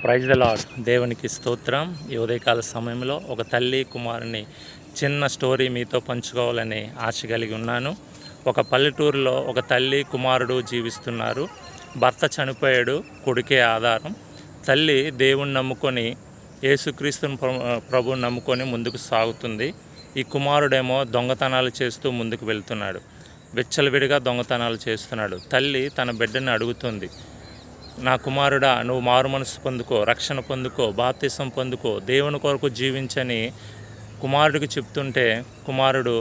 Praise the lord. దేవునికి స్తోత్రం. ఈ ఉదయకాల సమయంలో ఒక తల్లి కుమారుని చిన్న స్టోరీ మీతో పంచుకోవాలని ఆశ కలిగి ఉన్నాను. ఒక పల్లెటూరులో ఒక తల్లి కుమారుడు జీవిస్తున్నారు. భర్త చనిపోయాడు, కొడుకే ఆధారం. తల్లి దేవుణ్ణి నమ్ముకొని యేసుక్రీస్తుని ప్రభువుని నమ్ముకొని ముందుకు సాగుతుంది. ఈ కుమారుడేమో దొంగతనాలు చేస్తూ ముందుకు వెళ్తున్నాడు. విచ్చలవిడిగా దొంగతనాలు చేస్తున్నాడు. తల్లి తన బిడ్డని అడుగుతుంది, నా కుమారుడా, నువ్వు మారు మనసు పొందుకో, రక్షణ పొందుకో, బాప్తిసం పొందుకో, దేవుని కొరకు జీవించని కుమారుడికి చెప్తుంటే కుమారుడు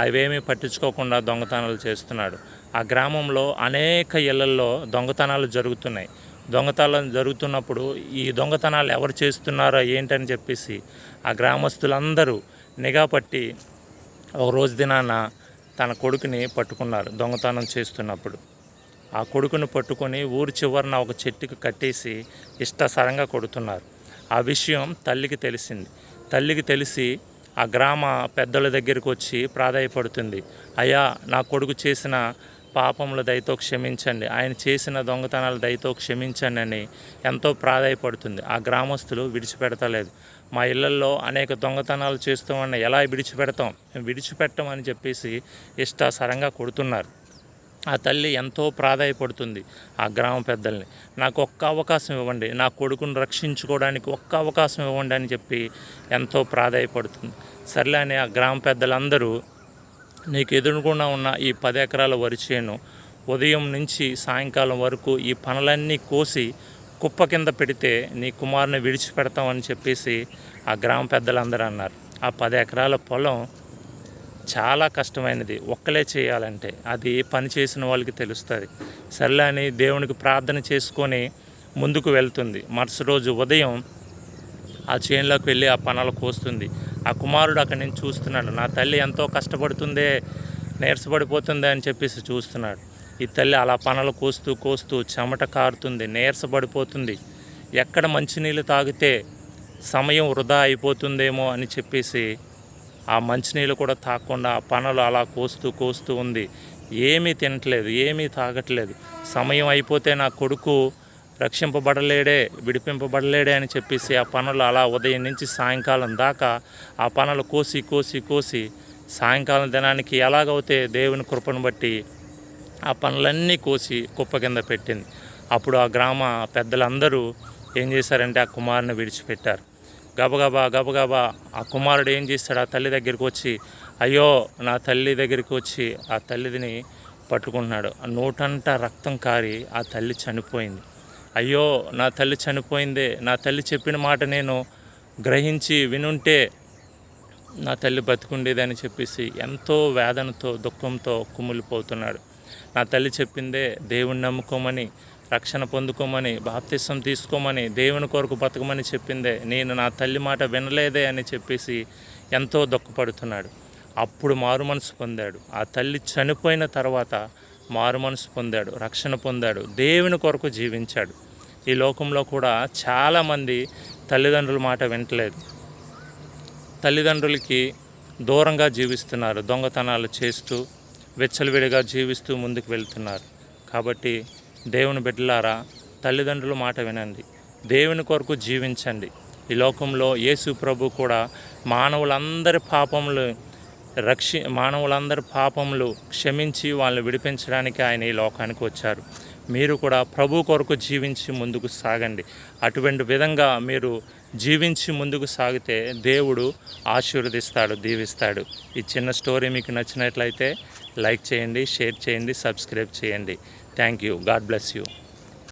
అవేమీ పట్టించుకోకుండా దొంగతనాలు చేస్తున్నాడు. ఆ గ్రామంలో అనేక ఇళ్లల్లో దొంగతనాలు జరుగుతున్నాయి. దొంగతనాలు జరుగుతున్నప్పుడు ఈ దొంగతనాలు ఎవరు చేస్తున్నారో ఏంటని చెప్పేసి ఆ గ్రామస్తులందరూ నిఘా పట్టి ఒక రోజు దినాన తన కొడుకుని పట్టుకున్నారు. దొంగతనం చేస్తున్నప్పుడు ఆ కొడుకుని పట్టుకొని ఊరి చివరన ఒక చెట్టుకు కట్టేసి ఇష్టసరంగా కొడుతున్నారు. ఆ విషయం తల్లికి తెలిసింది. తల్లికి తెలిసి ఆ గ్రామ పెద్దల దగ్గరికి వచ్చి ప్రాధాయపడుతుంది, అయ్యా, నా కొడుకు చేసిన పాపముల దయతో క్షమించండి, ఆయన చేసిన దొంగతనాల దయతో క్షమించండి అని ఎంతో ప్రాధాయపడుతుంది. ఆ గ్రామస్తులు విడిచిపెడతలేదు. మా ఇళ్లల్లో అనేక దొంగతనాలు చేస్తామని ఎలా విడిచిపెట్టమని చెప్పేసి ఇష్టాసరంగా కొడుతున్నారు. ఆ తల్లి ఎంతో ప్రాధాయపడుతుంది ఆ గ్రామ పెద్దల్ని, నాకు ఒక్క అవకాశం ఇవ్వండి, నా కొడుకును రక్షించుకోవడానికి ఒక్క అవకాశం ఇవ్వండి అని చెప్పి ఎంతో ప్రాధాయపడుతుంది. సర్లే అని ఆ గ్రామ పెద్దలందరూ, నీకు ఎదురుగుండా ఉన్న ఈ 10 ఎకరాల వరి చేను ఉదయం నుంచి సాయంకాలం వరకు ఈ పనులన్నీ కోసి కుప్ప కింద పెడితే నీ కుమారుని విడిచిపెడతామని చెప్పేసి ఆ గ్రామ పెద్దలందరూ అన్నారు. ఆ 10 ఎకరాల పొలం చాలా కష్టమైనది, ఒక్కలే చేయాలంటే. అది పని చేసిన వాళ్ళకి తెలుస్తుంది. సర్లే అని దేవునికి ప్రార్థన చేసుకొని ముందుకు వెళ్తుంది. మరుసటి రోజు ఉదయం ఆ చేనులోకి వెళ్ళి ఆ పనులు కోస్తుంది. ఆ కుమారుడు అక్కడి నుంచి చూస్తున్నాడు, నా తల్లి ఎంతో కష్టపడుతుందే, నీరసపడిపోతుందే అని చెప్పేసి చూస్తున్నాడు. ఈ తల్లి అలా పనులు కోస్తూ చెమట కారుతుంది, నీరసపడిపోతుంది. ఎక్కడ మంచినీళ్ళు తాగితే సమయం వృధా అయిపోతుందేమో అని చెప్పేసి ఆ మంచినీళ్ళు కూడా తాగకుండా ఆ పనులు అలా కోస్తూ ఉంది. ఏమీ తినట్లేదు, ఏమీ తాగట్లేదు. సమయం అయిపోతే నా కొడుకు రక్షింపబడలేడే, విడిపింపబడలేడే అని చెప్పేసి ఆ పనులు అలా ఉదయం నుంచి సాయంకాలం దాకా ఆ పనులు కోసి సాయంకాలం దినానికి ఎలాగైతే దేవుని కృపను బట్టి ఆ పనులన్నీ కోసి కుప్ప కింద పెట్టింది. అప్పుడు ఆ గ్రామ పెద్దలందరూ ఏం చేశారంటే ఆ కుమారుని విడిచిపెట్టారు. గబగబా ఆ కుమారుడు ఏం చేస్తాడు, ఆ తల్లి దగ్గరికి వచ్చి, అయ్యో, నా తల్లి దగ్గరికి వచ్చి ఆ తల్లిని పట్టుకుంటున్నాడు. ఆ నోటంతా రక్తం కారి ఆ తల్లి చనిపోయింది. అయ్యో, నా తల్లి చనిపోయిందే, నా తల్లి చెప్పిన మాట నేను గ్రహించి వినుంటే నా తల్లి బతికుండేదని చెప్పేసి ఎంతో వేదనతో దుఃఖంతో కుమిలిపోతున్నాడు. నా తల్లి చెప్పిందే దేవుణ్ణి నమ్ముకోమని, రక్షణ పొందుకోమని, బాప్తిసం తీసుకోమని, దేవుని కొరకు బతకమని చెప్పిందే, నేను నా తల్లి మాట వినలేదే అని చెప్పేసి ఎంతో దుఃఖపడుతున్నాడు. అప్పుడు మారు మనసు పొందాడు. ఆ తల్లి చనిపోయిన తర్వాత మారు మనసు పొందాడు, రక్షణ పొందాడు, దేవుని కొరకు జీవించాడు. ఈ లోకంలో కూడా చాలామంది తల్లిదండ్రుల మాట వింటలేదు, తల్లిదండ్రులకి దూరంగా జీవిస్తున్నారు, దొంగతనాలు చేస్తూ విచ్చలవిడిగా జీవిస్తూ ముందుకు వెళ్తున్నారు. కాబట్టి దేవుని బిడ్డలారా, తల్లిదండ్రుల మాట వినండి, దేవుని కొరకు జీవించండి. ఈ లోకంలో యేసు ప్రభు కూడా మానవులందరి పాపములు క్షమించి వాళ్ళని విడిపించడానికి ఆయన ఈ లోకానికి వచ్చారు. మీరు కూడా ప్రభు కొరకు జీవించి ముందుకు సాగండి. అటువంటి విధంగా మీరు జీవించి ముందుకు సాగితే దేవుడు ఆశీర్వదిస్తాడు, దీవిస్తాడు. ఈ చిన్న స్టోరీ మీకు నచ్చినట్లయితే లైక్ చేయండి, షేర్ చేయండి, సబ్స్క్రైబ్ చేయండి. Thank you. God bless you.